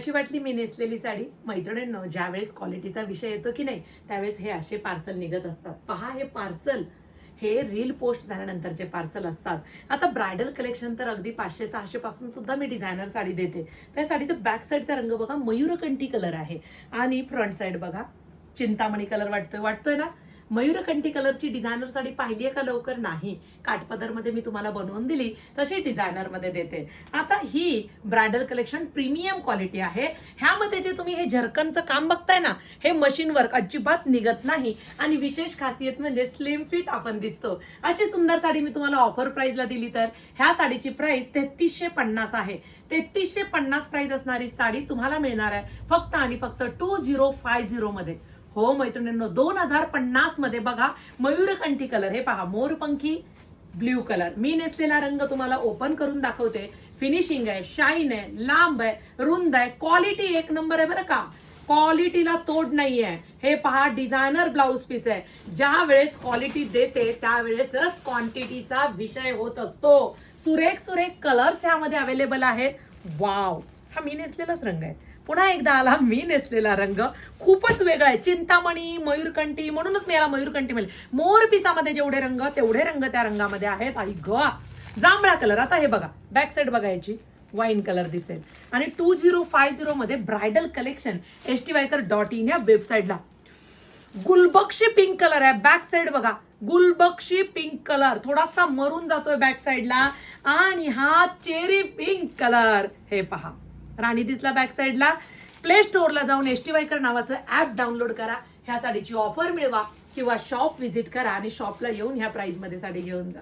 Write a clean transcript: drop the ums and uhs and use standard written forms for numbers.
अशी वाटली मी नेसलेली साडी. मैत्रिणींनो, ज्यावेळेस क्वालिटीचा विषय येतो की नाही त्यावेळेस हे असे पार्सल निघत असतात. पहा हे पार्सल, हे रील पोस्ट झाल्यानंतरचे पार्सल असतात. आता ब्रायडल कलेक्शन तर अगदी 500-600 पासून सुद्धा मी डिझायनर साडी देते. त्या साडीचं बॅक साईडचा रंग बघा, मयूरकंठी कलर आहे आणि फ्रंट साईड बघा चिंतामणी कलर वाटतोय ना. मयूरकंठी कलरची डिझायनर साडी पाहिली आहे का लवकर? नाही. काठपदरमध्ये मी तुम्हाला बनवून दिली तशी डिझायनरमध्ये देते. आता ही ब्रायडल कलेक्शन प्रीमियम क्वालिटी आहे. ह्यामध्ये जे तुम्ही हे झरकनचं काम बघताय ना, हे मशीन वर्क अजिबात निघत नाही आणि विशेष खासियत म्हणजे स्लिम फिट आपण दिसतो. अशी सुंदर साडी मी तुम्हाला ऑफर प्राइसला दिली तर ह्या साडीची प्राइस 3350 आहे. 3350 प्राइस असणारी साडी तुम्हाला मिळणार आहे फक्त आणि फक्त 2050 मध्ये. हो मैत्रिणींनो, 2050 मध्ये बघा मयूरकंठी कलर. हे पहा मोरपंखी ब्ल्यू कलर. मी नेसलेला रंग तुम्हाला ओपन करून दाखवते. फिनिशिंग आहे, शाईन आहे, लांब आहे, रुंद आहे, क्वालिटी एक नंबर आहे बरं का. क्वालिटीला तोड नाहीये. हे पहा डिझायनर ब्लाउज पीस आहे. ज्या वेळेस क्वालिटी देते त्यावेळेसच क्वांटिटीचा विषय होत असतो. सुरेख सुरेख कलर्स ह्यामध्ये अवेलेबल आहेत. वाव, हा मी नेसलेलाच रंग आहे. पुन्हा एकदा आला मी नेसलेला रंग, खूपच वेगळा आहे. चिंतामणी, मयूरकंठी, म्हणूनच मी याला मयूरकंठी म्हणले. मोर पिसामध्ये जेवढे रंग तेवढे रंग त्या रंगामध्ये आहेत. आई ग, जांभळा कलर. आता हे बघा बॅक साईड बघा, याची वाईन कलर दिसेल. आणि 2050 मध्ये ब्रायडल कलेक्शन styvaikar.in या वेबसाईटला गुलबक्षी पिंक कलर आहे. बॅक साईड बघा गुलबक्षी पिंक कलर, थोडासा मरून जातोय बॅक साईडला. आणि हा चेरी पिंक कलर. हे पहा राणी दिसला बॅक साईडला. प्ले स्टोअरला जाऊन styvaikar नावाचं ऍप डाउनलोड करा, ह्या साडीची ऑफर मिळवा किंवा शॉप व्हिजिट करा आणि शॉपला येऊन ह्या प्राइस मध्ये साडी घेऊन जा.